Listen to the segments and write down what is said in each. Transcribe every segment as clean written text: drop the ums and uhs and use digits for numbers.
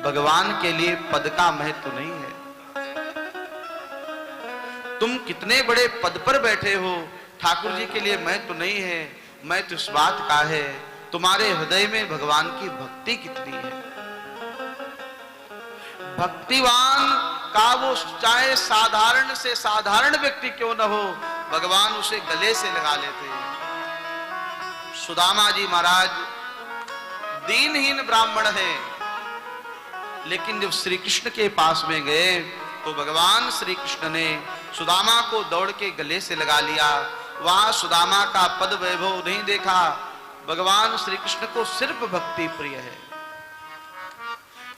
भगवान के लिए पद का महत्व नहीं है। तुम कितने बड़े पद पर बैठे हो, ठाकुर जी के लिए महत्व नहीं है। महत्व इस बात का है तुम्हारे हृदय में भगवान की भक्ति कितनी है। भक्तिवान का वो चाहे साधारण से साधारण व्यक्ति क्यों न हो, भगवान उसे गले से लगा लेते हैं। सुदामा जी महाराज दीनहीन ब्राह्मण हैं, लेकिन जब श्री कृष्ण के पास में गए तो भगवान श्री कृष्ण ने सुदामा को दौड़ के गले से लगा लिया। वहां सुदामा का पद वैभव नहीं देखा। भगवान श्री कृष्ण को सिर्फ भक्ति प्रिय है।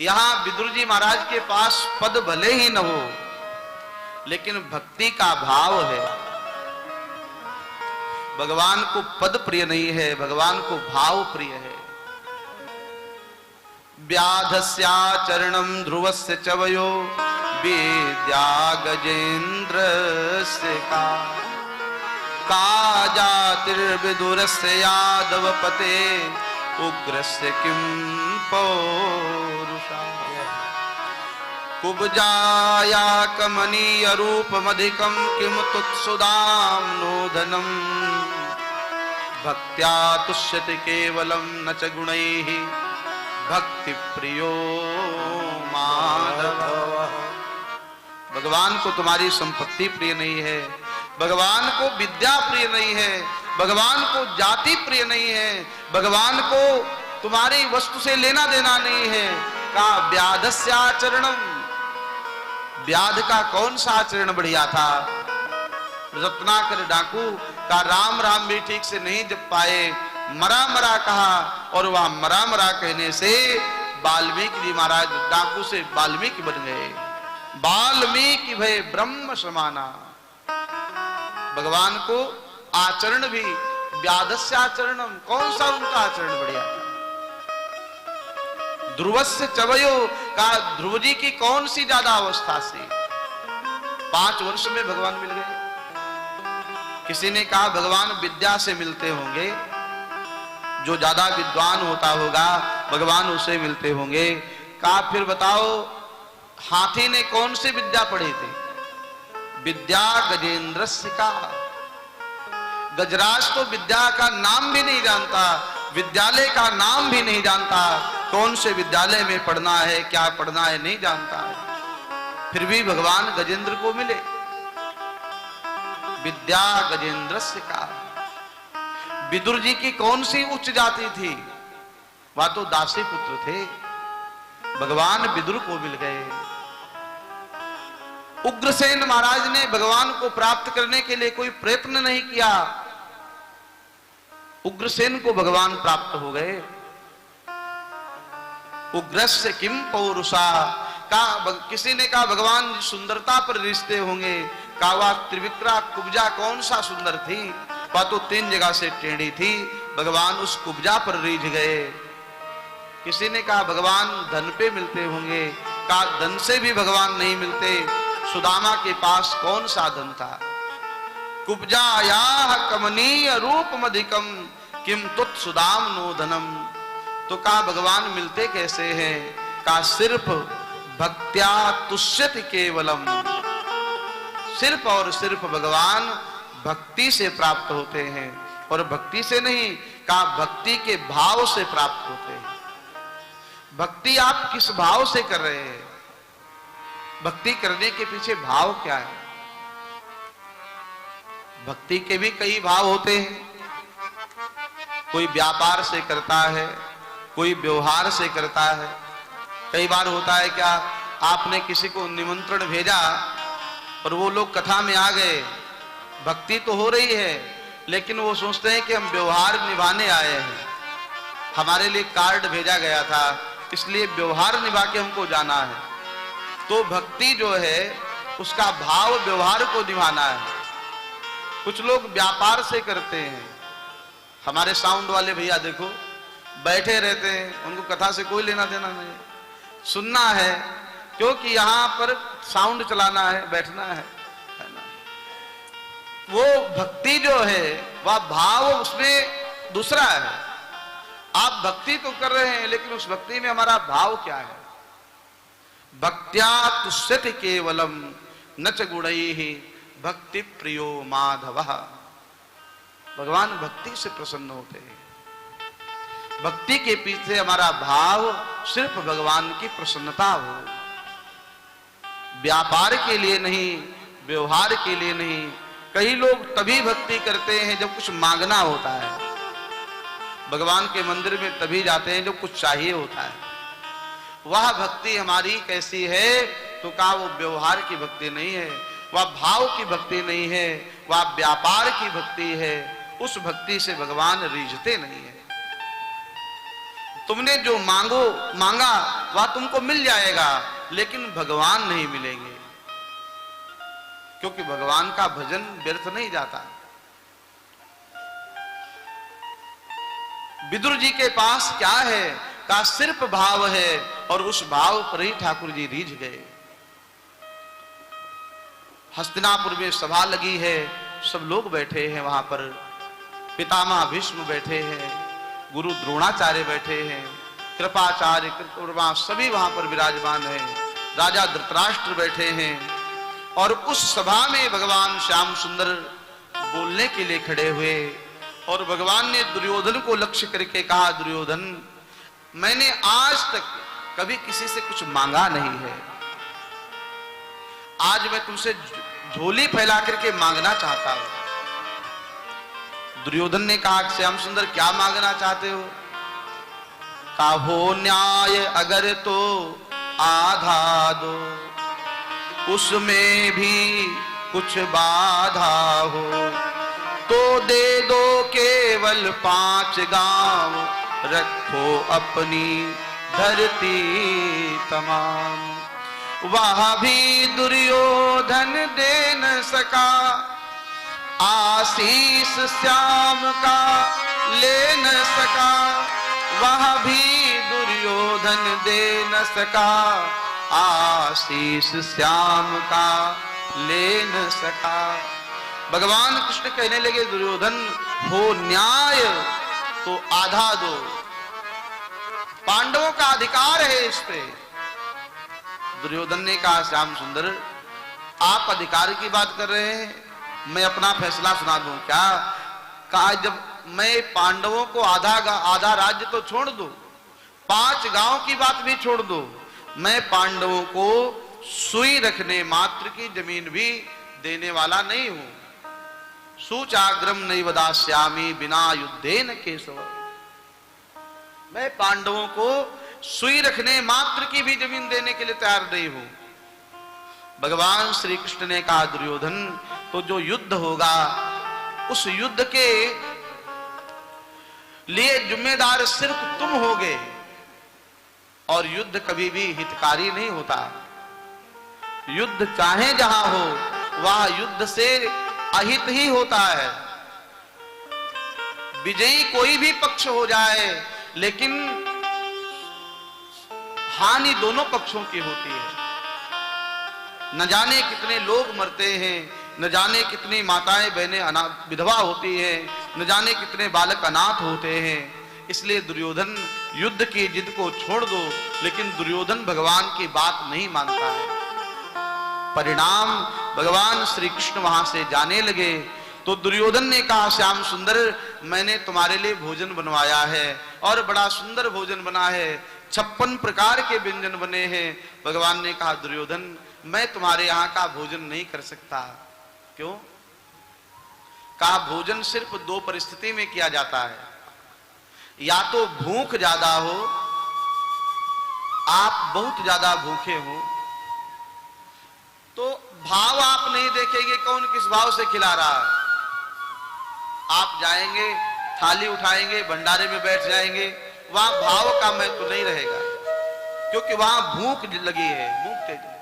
यहां विदुर जी महाराज के पास पद भले ही न हो, लेकिन भक्ति का भाव है। भगवान को पद प्रिय नहीं है, भगवान को भाव प्रिय है। व्याधस्याचरणं ध्रुवस्य च वयो विद्या गजेन्द्रस्य का जातिर्विदुरस्य यादवपते उग्रस्य किं पौरुषा कुब्जाया कमनीय रूपमधिकं किं तुत्सुदाम्नोदनम् भक्त्या तुष्यति केवलं न च गुणैः भक्ति प्रियो माधव। भगवान को तुम्हारी संपत्ति प्रिय नहीं है, भगवान को विद्या प्रिय नहीं है, भगवान को जाति प्रिय नहीं है, भगवान को तुम्हारी वस्तु से लेना देना नहीं है। का व्याधस्य आचरणम, व्याध का कौन सा आचरण बढ़िया था। रत्नाकर डाकू का राम राम भी ठीक से नहीं जप पाए, मरा मरा कहा, और वह मरा मरा कहने से वाल्मीकि जी महाराज डाकू से वाल्मीकि बन गए। वाल्मीकि भय ब्रह्म समाना। भगवान को आचरण भी व्याधस्य आचरणम, कौन सा उनका आचरण बढ़िया था। ध्रुवस्य चवयो का ध्रुव जी की कौन सी ज्यादा अवस्था से 5 वर्ष में भगवान मिल गए। किसी ने कहा भगवान विद्या से मिलते होंगे, जो ज्यादा विद्वान होता होगा भगवान उसे मिलते होंगे। कहा फिर बताओ हाथी ने कौन सी विद्या पढ़ी थी। विद्या गजेंद्रस्य का। गजराज तो विद्या का नाम भी नहीं जानता, विद्यालय का नाम भी नहीं जानता, कौन से विद्यालय में पढ़ना है क्या पढ़ना है नहीं जानता है। फिर भी भगवान गजेंद्र को मिले। विद्या गजेंद्रस्य का। विदुर जी की कौन सी उच्च जाति थी, वह तो दासी पुत्र थे, भगवान विदुर को मिल गए। उग्रसेन महाराज ने भगवान को प्राप्त करने के लिए कोई प्रयत्न नहीं किया, उग्रसेन को भगवान प्राप्त हो गए। उग्रस्य किम पौरुषा का। किसी ने कहा भगवान सुंदरता पर रिश्ते होंगे। का वह त्रिविक्रा कुब्जा कौन सा सुंदर थी, वह तो 3 जगह से टेढ़ी थी, भगवान उस कुब्जा पर रीझ गए। किसी ने कहा भगवान धन पे मिलते होंगे। का धन से भी भगवान नहीं मिलते। सुदामा के पास कौन सा धन था। कुब्जायाः कमनीय रूपमधिकम किम तुत्सुदाम नो धनम। तो कहा भगवान मिलते कैसे हैं। का सिर्फ भक्त्या तुष्यति केवलम, सिर्फ और सिर्फ भगवान भक्ति से प्राप्त होते हैं, और भक्ति से नहीं, का भक्ति के भाव से प्राप्त होते हैं। भक्ति आप किस भाव से कर रहे हैं, भक्ति करने के पीछे भाव क्या है। भक्ति के भी कई भाव होते हैं। कोई व्यापार से करता है, कोई व्यवहार से करता है। कई बार होता है क्या, आपने किसी को निमंत्रण भेजा और वो लोग कथा में आ गए, भक्ति तो हो रही है लेकिन वो सोचते हैं कि हम व्यवहार निभाने आए हैं, हमारे लिए कार्ड भेजा गया था इसलिए व्यवहार निभा के हमको जाना है। तो भक्ति जो है उसका भाव व्यवहार को निभाना है। कुछ लोग व्यापार से करते हैं। हमारे साउंड वाले भैया देखो बैठे रहते हैं, उनको कथा से कोई लेना देना नहीं, सुनना है क्योंकि यहाँ पर साउंड चलाना है, बैठना है ना। वो भक्ति जो है वह भाव उसमें दूसरा है। आप भक्ति तो कर रहे हैं लेकिन उस भक्ति में हमारा भाव क्या है? भक्त्या तुष्यति केवलम न च गुणैः भक्ति प्रियो माधव। भगवान भक्ति से प्रसन्न होते हैं। भक्ति के पीछे हमारा भाव सिर्फ भगवान की प्रसन्नता हो, व्यापार के लिए नहीं, व्यवहार के लिए नहीं। कई लोग तभी भक्ति करते हैं जब कुछ मांगना होता है। भगवान के मंदिर में तभी जाते हैं जब कुछ चाहिए होता है। वह भक्ति हमारी कैसी है? तो कहा वो व्यवहार की भक्ति नहीं है, वह भाव की भक्ति नहीं है, वह व्यापार की भक्ति है। उस भक्ति से भगवान रीझते नहीं है। तुमने जो मांगा वह तुमको मिल जाएगा, लेकिन भगवान नहीं मिलेंगे, क्योंकि भगवान का भजन व्यर्थ नहीं जाता। विदुर जी के पास क्या है? का सिर्फ भाव है, और उस भाव पर ही ठाकुर जी रीझ गए। हस्तिनापुर में सभा लगी है, सब लोग बैठे हैं वहां पर। पितामह भीष्म बैठे हैं, गुरु द्रोणाचार्य बैठे हैं, कृपाचार्य कृतवर्मा सभी वहां पर विराजमान हैं, राजा धृतराष्ट्र बैठे हैं। और उस सभा में भगवान श्याम सुंदर बोलने के लिए खड़े हुए, और भगवान ने दुर्योधन को लक्ष्य करके कहा, दुर्योधन मैंने आज तक कभी किसी से कुछ मांगा नहीं है, आज मैं तुमसे झोली फैला करके मांगना चाहता हूं। दुर्योधन ने कहा, श्याम सुंदर क्या मांगना चाहते हो? कहा, हो न्याय अगर तो आधा दो, उसमें भी कुछ बाधा हो, तो दे दो केवल 5 गांव, रखो अपनी धरती तमाम। वह भी दुर्योधन दे न सका, आशीष श्याम का ले न सका। वह भी दुर्योधन दे न सका, आशीष श्याम का ले न सका। भगवान कृष्ण कहने लगे, दुर्योधन हो न्याय तो आधा दो, पांडवों का अधिकार है इस पे। दुर्योधन ने कहा, श्याम सुंदर आप अधिकार की बात कर रहे हैं, मैं अपना फैसला सुना दूं क्या? कहा, जब मैं पांडवों को आधा राज्य तो छोड़ दो, 5 गांव की बात भी छोड़ दो, मैं पांडवों को सुई रखने मात्र की जमीन भी देने वाला नहीं हूं। सूचाग्रम नैव दास्यामि बिना युद्धेन केशव। मैं पांडवों को सुई रखने मात्र की भी जमीन देने के लिए तैयार नहीं हूं। भगवान श्री कृष्ण ने कहा, दुर्योधन तो जो युद्ध होगा उस युद्ध के लिए जिम्मेदार सिर्फ तुम होगे, और युद्ध कभी भी हितकारी नहीं होता। युद्ध चाहे जहां हो वह युद्ध से अहित ही होता है। विजयी कोई भी पक्ष हो जाए, लेकिन हानि दोनों पक्षों की होती है। न जाने कितने लोग मरते हैं, न जाने कितनी माताएं बहनें विधवा होती हैं, न जाने कितने बालक अनाथ होते हैं। इसलिए दुर्योधन युद्ध की जिद को छोड़ दो, लेकिन दुर्योधन भगवान की बात नहीं मानता है। परिणाम भगवान श्री कृष्ण वहां से जाने लगे तो दुर्योधन ने कहा, श्याम सुंदर मैंने तुम्हारे लिए भोजन बनवाया है, और बड़ा सुंदर भोजन बना है, 56 प्रकार के व्यंजन बने हैं। भगवान ने कहा, दुर्योधन मैं तुम्हारे यहाँ का भोजन नहीं कर सकता। क्यों? कहा, भोजन सिर्फ 2 परिस्थिति में किया जाता है, या तो भूख ज्यादा हो, आप बहुत ज्यादा भूखे हो, तो भाव आप नहीं देखेंगे कौन किस भाव से खिला रहा है। आप जाएंगे, थाली उठाएंगे, भंडारे में बैठ जाएंगे, वहां भाव का महत्व नहीं रहेगा, क्योंकि वहां भूख लगी है, भूख तेज है।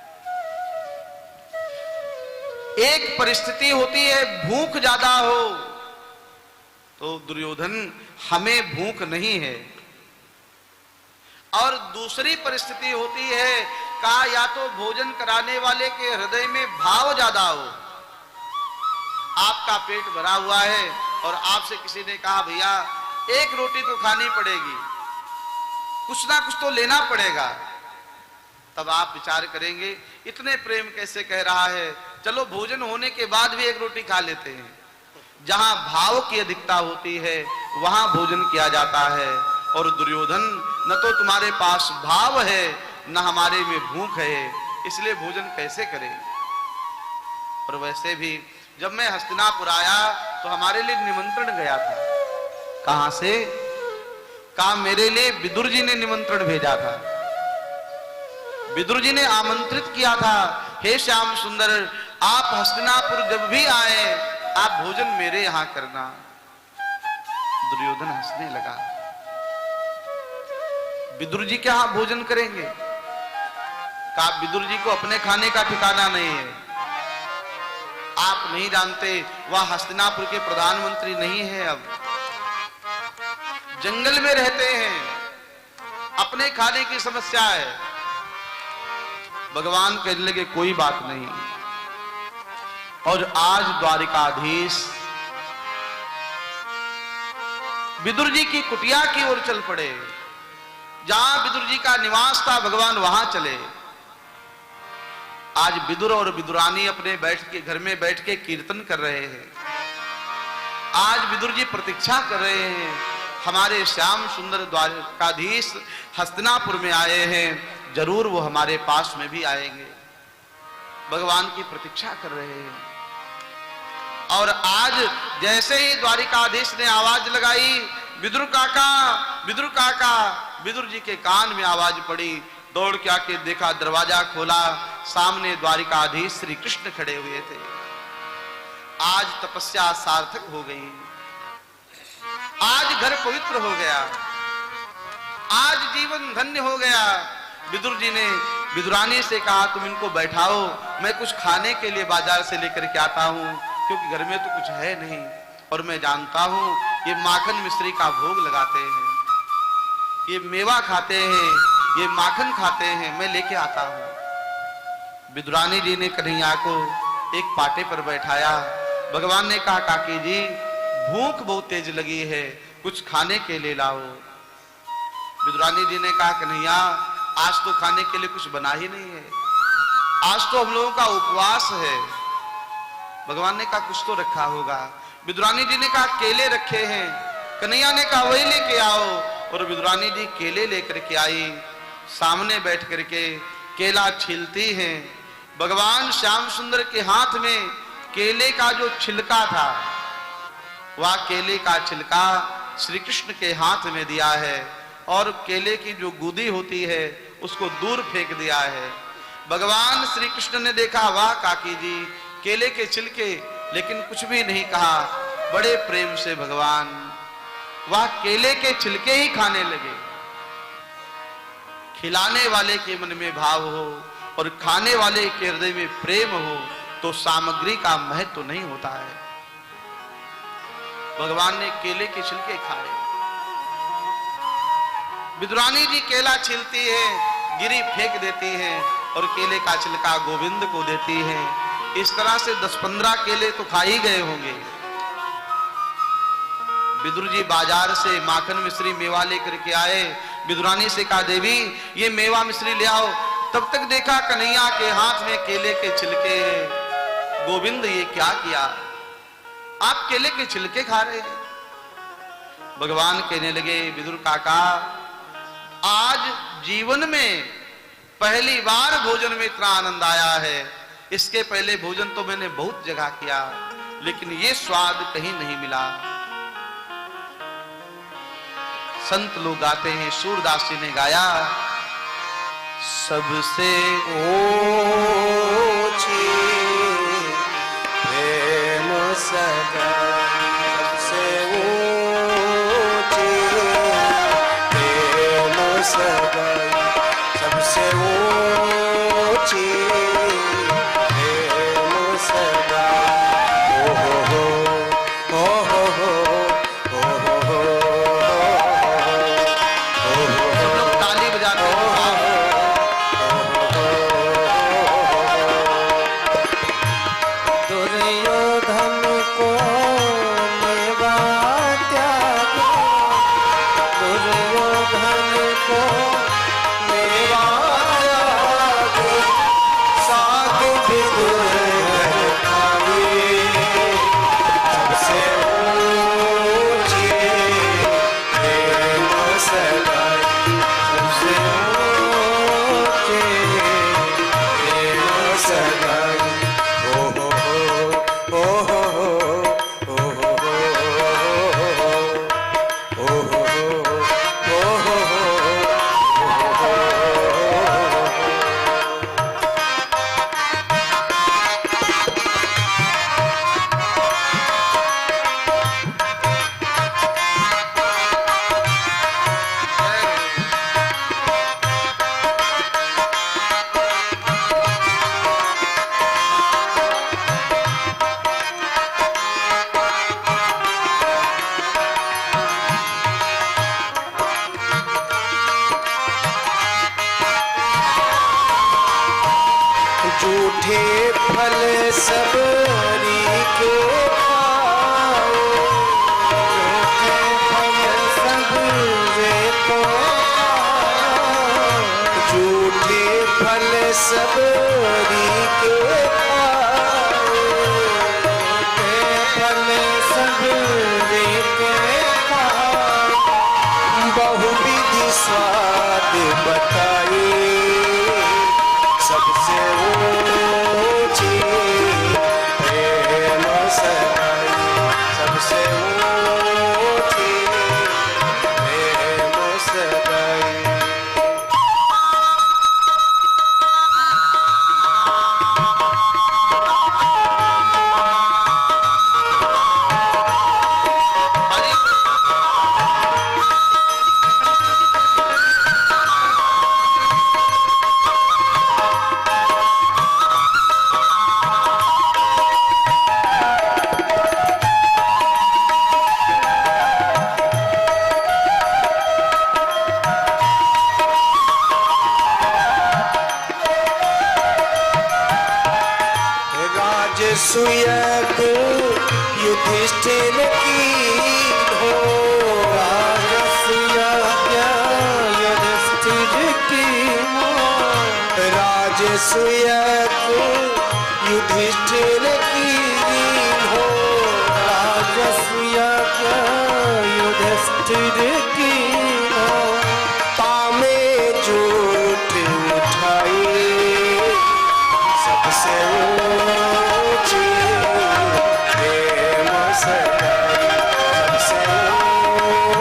एक परिस्थिति होती है भूख ज्यादा हो, तो दुर्योधन हमें भूख नहीं है, और दूसरी परिस्थिति होती है का या तो भोजन कराने वाले के हृदय में भाव ज्यादा हो, आपका पेट भरा हुआ है और आपसे किसी ने कहा भैया एक रोटी तो खानी पड़ेगी, कुछ ना कुछ तो लेना पड़ेगा, तब आप विचार करेंगे इतने प्रेम कैसे कह रहा है, चलो भोजन होने के बाद भी एक रोटी खा लेते हैं। जहां भाव की अधिकता होती है वहां भोजन किया जाता है। और दुर्योधन, न तो तुम्हारे पास भाव है न हमारे में भूख है, इसलिए भोजन कैसे करें। और वैसे भी जब मैं हस्तिनापुर आया तो हमारे लिए निमंत्रण गया था। कहां से? कहा मेरे लिए विदुर जी ने निमंत्रण भेजा था। विदुर जी ने आमंत्रित किया था, हे श्याम सुंदर, आप हस्तिनापुर जब भी आए आप भोजन मेरे यहां करना। दुर्योधन हंसने लगा, विदुर जी के यहां भोजन करेंगे? कहा विदुर जी को अपने खाने का ठिकाना नहीं है, आप नहीं जानते वह हस्तिनापुर के प्रधानमंत्री नहीं है, अब जंगल में रहते हैं, अपने खाने की समस्या है। भगवान कहने लगे कोई बात नहीं। और आज द्वारिकाधीश विदुर जी की कुटिया की ओर चल पड़े। जहां विदुर जी का निवास था भगवान वहां चले। आज विदुर और विदुरानी अपने घर में बैठ के कीर्तन कर रहे हैं। आज विदुर जी प्रतीक्षा कर रहे हैं, हमारे श्याम सुंदर द्वारकाधीश हस्तिनापुर में आए हैं, जरूर वो हमारे पास में भी आएंगे। भगवान की प्रतीक्षा कर रहे हैं। और आज जैसे ही द्वारिकाधीश ने आवाज लगाई, विदुर काका, विदुर काका, विदुर जी के कान में आवाज पड़ी। दौड़ के आके देखा, दरवाजा खोला, सामने द्वारिकाधीश श्री कृष्ण खड़े हुए थे। आज तपस्या सार्थक हो गई, आज घर पवित्र हो गया, आज जीवन धन्य हो गया। विदुर जी ने विदुरानी से कहा तुम इनको बैठाओ, मैं कुछ खाने के लिए बाजार से लेकर के आता हूं, क्योंकि घर में तो कुछ है नहीं। और मैं जानता हूं ये माखन मिश्री का भोग लगाते हैं, ये मेवा खाते हैं, ये माखन खाते हैं, मैं लेके आता हूं। विदुरानी जी ने कन्हैया को एक पाटे पर बैठाया। भगवान ने कहा काकी जी भूख बहुत तेज लगी है, कुछ खाने के लिए लाओ। विदुरानी जी ने कहा कन्हैया आज तो खाने के लिए कुछ बना ही नहीं है, आज तो हम लोगों का उपवास है। भगवान ने कहा कुछ तो रखा होगा। विदुरानी जी ने कहा केले रखे हैं। कन्हैया ने कहा वही लेके आओ। और विदुरानी जी केले लेकर के आई, सामने बैठ करके केला छीलती हैं। भगवान श्याम सुंदर के हाथ में केले का जो छिलका था, वह केले का छिलका श्री कृष्ण के हाथ में दिया है, और केले की जो गूदी होती है उसको दूर फेंक दिया है। भगवान श्री कृष्ण ने देखा वाह काकी जी केले के छिलके, लेकिन कुछ भी नहीं कहा। बड़े प्रेम से भगवान वह केले के छिलके ही खाने लगे। खिलाने वाले के मन में भाव हो और खाने वाले के हृदय में प्रेम हो तो सामग्री का महत्व तो नहीं होता है। भगवान ने केले के छिलके खाए। विदुरानी जी केला छीलती है, गिरी फेंक देती है और केले का छिलका गोविंद को देती है। इस तरह से 10-15 केले तो खा ही गए होंगे। विदुर जी बाजार से माखन मिश्री मेवा लेकर के आए। विदुरानी से कहा देवी ये मेवा मिश्री ले आओ। तब तक देखा कन्हैया के हाथ में केले के छिलके हैं। गोविंद ये क्या किया, आप केले के छिलके खा रहे हैं। भगवान कहने लगे विदुर काका आज जीवन में पहली बार भोजन में इतना आनंद आया है। इसके पहले भोजन तो मैंने बहुत जगह किया, लेकिन ये स्वाद कहीं नहीं मिला। संत लोग गाते हैं, सूरदास जी ने गाया सबसे ऊंची प्रेम सदा, सबसे ऊंची प्रेम सदा, सबसे ऊंची प्रेम सदा। सबरी के खाओ, झूठे फल सबरी के खाओ, फल सबरी के खाओ, बहुविधि स्वाद बताए सबसे ऊंची प्रेम सगाई, सबसे ऊंची प्रेम सगाई। राजसूयक युधिष्ठिर की हो, राजसूयक युधिष्ठिर की हो, राजसूयक युधिष्ठिर की हो, राजसूयक युधिष्ठिर की हो, तामे झूठ उठाई सबसे ऊंची प्रेम सगाई, सबसे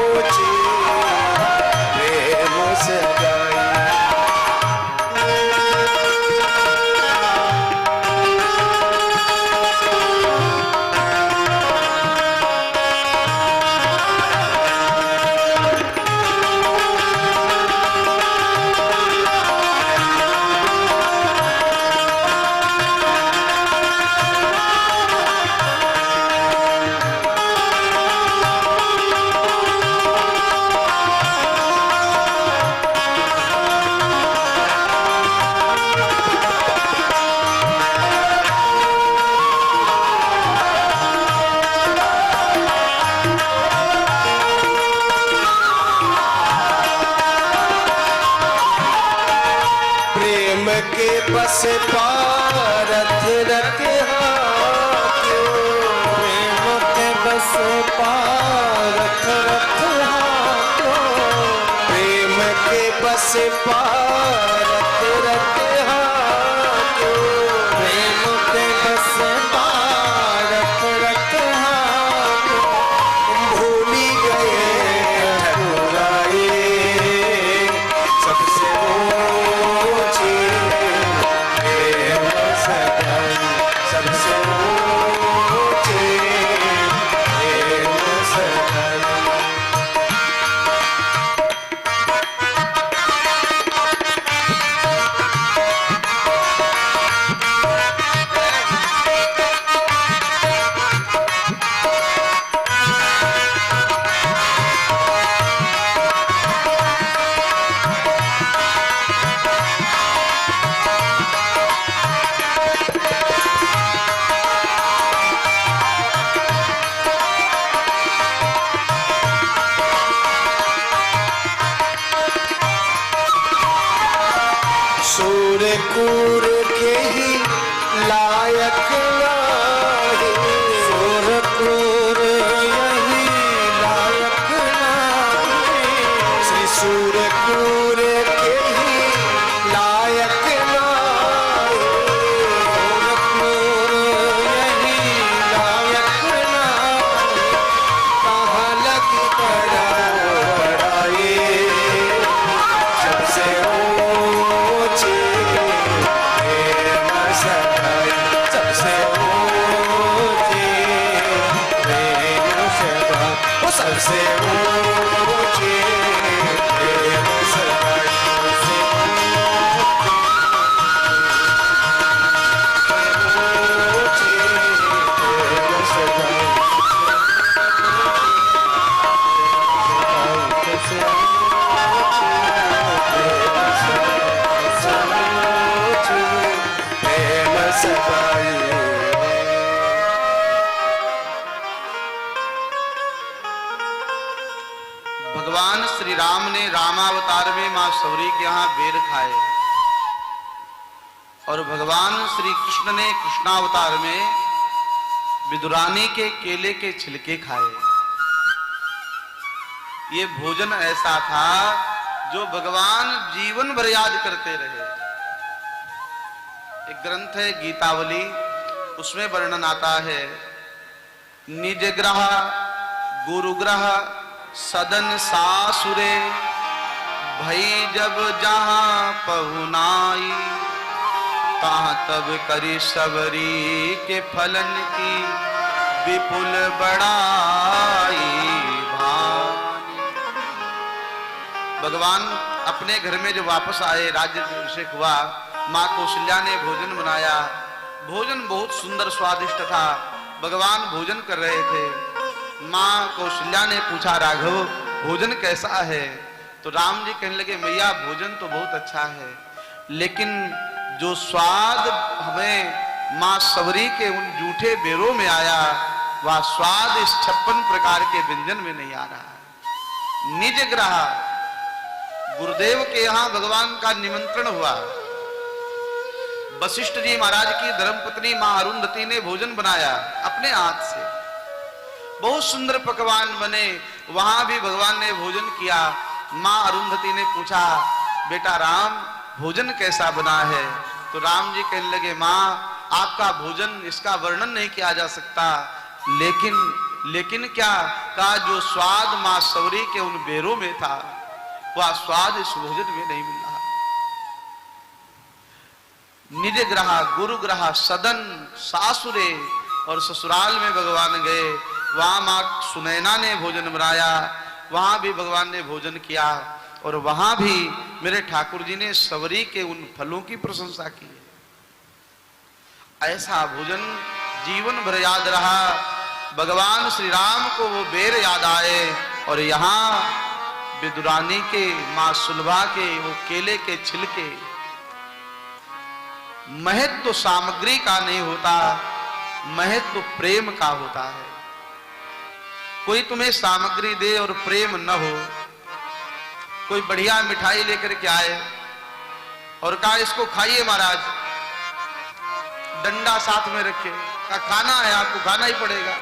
ऊंची प्रेम सगाई। प्रेम के बस पारथ रखे हाथों, प्रेम के बस पारथ रखे हाथों, प्रेम के बस पारथ रखे हाथों, प्रेम के बस पारथ रखे हाथों, भूली गए ठकुराई सबसे ऊंची प्रेम सगाई, सबसे ऊंची प्रेम सगाई। सूरकूर के ही लायक नाही, सूरकूर यही लायक नाही, श्री सूरकूर के ही लायक नाही, सूरकूर यही लायक नाही, कहाँ लगी बड़ाई सबसे ऊंची प्रेम सगाई, सबसे ऊंची प्रेम सगाई, वो सबसे ऊंची प्रेम सगाई, सबसे ऊंची प्रेम सगाई। प्रेम सगाई राम ने रामावतार में मां सवरी के यहां बेर खाए और भगवान श्री कृष्ण ने कृष्णावतार में विदुरानी के केले के छिलके खाए। ये भोजन ऐसा था जो भगवान जीवन भर याद करते रहे। एक ग्रंथ है गीतावली, उसमें वर्णन आता है, निज ग्रह गुरुग्रह सदन सासुरे, भई जब जहां पहुनाई, तहाँ तब करी सबरी के फलन की विपुल बड़ाई भानी। भगवान अपने घर में जो वापस आए, राज्य अभिषेक हुआ, मां कौशल्या ने भोजन बनाया। भोजन बहुत सुंदर स्वादिष्ट था। भगवान भोजन कर रहे थे। मां कौशल्या ने पूछा, राघव भोजन कैसा है? तो राम जी कहने लगे, मैया भोजन तो बहुत अच्छा है, लेकिन जो स्वाद हमें मां सवरी के उन जूठे बेरों में आया, वह स्वाद इस 56 प्रकार के व्यंजन में नहीं आ रहा है। निज ग्रह, गुरुदेव के यहां भगवान का निमंत्रण हुआ। वशिष्ठ जी महाराज की धर्मपत्नी मां अरुंधति ने भोजन बनाया अपने हाथ से। बहुत सुंदर पकवान बने, वहां भी भगवान ने भोजन किया। मां अरुंधति ने पूछा, बेटा राम भोजन कैसा बना है? तो राम जी कहने लगे, मां आपका भोजन इसका वर्णन नहीं किया जा सकता, लेकिन क्या कहा, जो स्वाद मां सवरी के उन बेरों में था, वह स्वाद इस भोजन में नहीं मिल रहा। निज ग्रह गुरु ग्रह सदन सासुरे, और ससुराल में भगवान गए, वहां मां सुनैना ने भोजन बनाया, वहां भी भगवान ने भोजन किया, और वहां भी मेरे ठाकुर जी ने सवरी के उन फलों की प्रशंसा की। ऐसा भोजन जीवन भर याद रहा। भगवान श्री राम को वो बेर याद आए, और यहां विदुरानी के, मां सुलभा के वो केले के छिलके। महत्व सामग्री का नहीं होता, महत्व प्रेम का होता है। कोई तुम्हें सामग्री दे और प्रेम न हो, कोई बढ़िया मिठाई लेकर के आए और कहा इसको खाइए महाराज, डंडा साथ में रखे, कहा खाना है आपको, खाना ही पड़ेगा,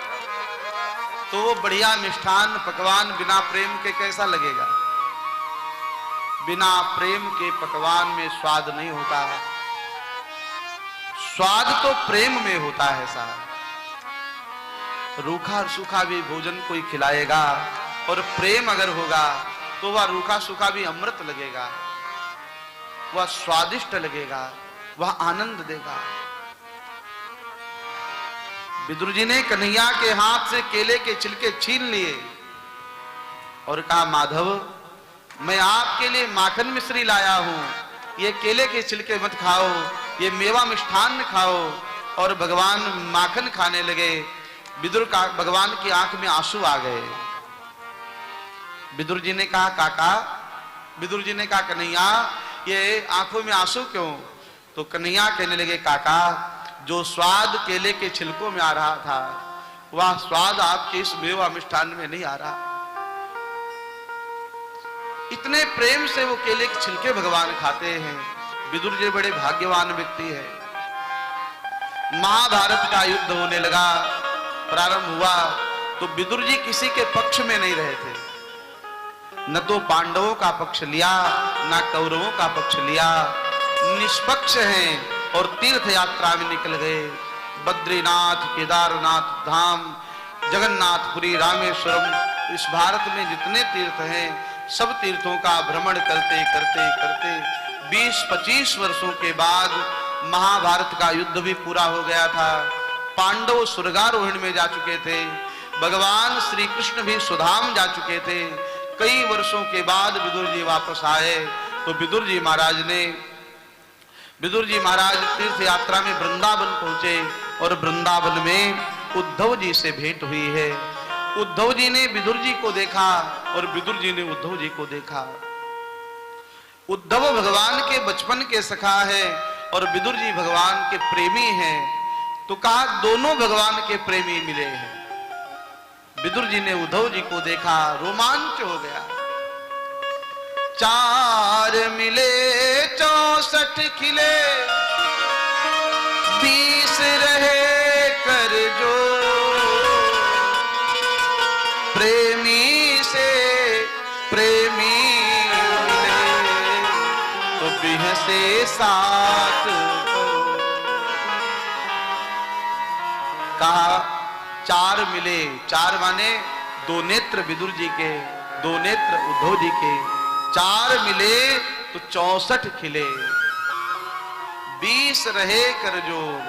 तो वो बढ़िया मिष्ठान पकवान बिना प्रेम के कैसा लगेगा? बिना प्रेम के पकवान में स्वाद नहीं होता है। स्वाद तो प्रेम में होता है साहब। रूखा सूखा भी भोजन कोई खिलाएगा, और प्रेम अगर होगा तो वह रूखा सूखा भी अमृत लगेगा, वह स्वादिष्ट लगेगा, वह आनंद देगा। विदुर जी ने कन्हैया के हाथ से केले के छिलके छीन लिए और कहा, माधव मैं आपके लिए माखन मिश्री लाया हूं, ये केले के छिलके मत खाओ, ये मेवा मिष्ठान खाओ। और भगवान माखन खाने लगे। विदुर का भगवान की आंख में आंसू आ गए। विदुर जी ने कहा, काका, विदुर जी ने कहा, कन्हैया ये आंखों में आंसू क्यों? तो कन्हैया कहने लगे, काका जो स्वाद केले के छिलकों में आ रहा था, वह स्वाद आपके इस मेवा मिष्ठान में नहीं आ रहा। इतने प्रेम से वो केले के छिलके भगवान खाते हैं। विदुर जी बड़े भाग्यवान व्यक्ति है। महाभारत का युद्ध होने लगा, प्रारंभ हुआ, तो विदुर जी किसी के पक्ष में नहीं रहे थे। न तो पांडवों का पक्ष लिया, न कौरवों का पक्ष लिया, निष्पक्ष हैं और तीर्थ यात्रा में निकल गए। बद्रीनाथ, केदारनाथ धाम, जगन्नाथपुरी, रामेश्वरम, इस भारत में जितने तीर्थ हैं, सब तीर्थों का भ्रमण करते करते करते 20-25 वर्षों के बाद महाभारत का युद्ध भी पूरा हो गया था। पांडव स्वर्गारोहण में जा चुके थे, भगवान श्री कृष्ण भी सुधाम जा चुके थे। कई वर्षों के बाद विदुर जी वापस आए, तो विदुर जी महाराज तीर्थ यात्रा में वृंदावन पहुंचे, और वृंदावन में उद्धव जी से भेंट हुई है। उद्धव जी ने विदुर जी को देखा और विदुर जी ने उद्धव जी को देखा। उद्धव भगवान के बचपन के सखा है और विदुर जी भगवान के प्रेमी हैं, तो कहा दोनों भगवान के प्रेमी मिले हैं। विदुर जी ने उद्धव जी को देखा, रोमांच हो गया। 4 मिले 64 खिले, 20 रहे कर जो, प्रेमी से प्रेमी मिले तो बिहसे साथ। कहा 4 मिले, 4 माने 2 नेत्र विदुर जी के, 2 नेत्र उद्धव जी के, 4 मिले तो 64 खिले, 20 रहे कर जोड़,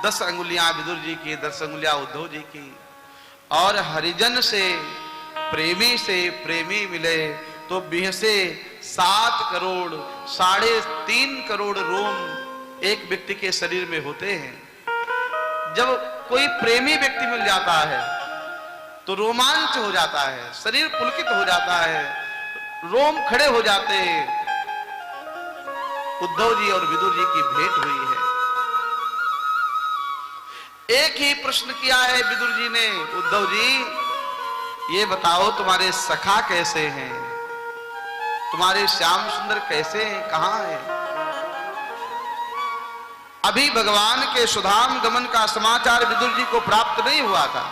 10 अंगुलियां विदुर जी की, 10 अंगुलियां उद्धव जी की। और हरिजन से प्रेमी मिले तो बिहसे 7 करोड़, 3.5 करोड़ रोम एक व्यक्ति के शरीर में होते हैं। जब कोई प्रेमी व्यक्ति मिल जाता है तो रोमांच हो जाता है, शरीर पुलकित हो जाता है, रोम खड़े हो जाते हैं। उद्धव जी और विदुर जी की भेंट हुई है। एक ही प्रश्न किया है विदुर जी ने, उद्धव जी ये बताओ तुम्हारे सखा कैसे हैं, तुम्हारे श्याम सुंदर कैसे हैं, कहां हैं? अभी भगवान के सुधाम गमन का समाचार विदुर जी को प्राप्त नहीं हुआ था,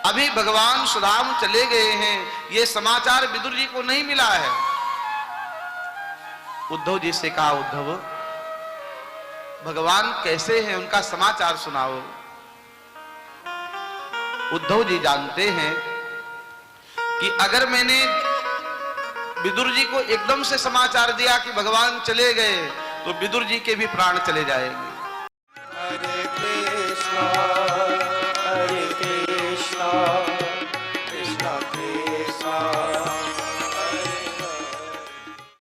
अभी भगवान सुधाम चले गए हैं, ये समाचार विदुर जी को नहीं मिला है। उद्धव जी से कहा, उद्धव भगवान कैसे हैं, उनका समाचार सुनाओ। उद्धव जी जानते हैं कि अगर मैंने विदुर जी को एकदम से समाचार दिया कि भगवान चले गए तो विदुर जी के भी प्राण चले जाएंगे। हरे कृष्णा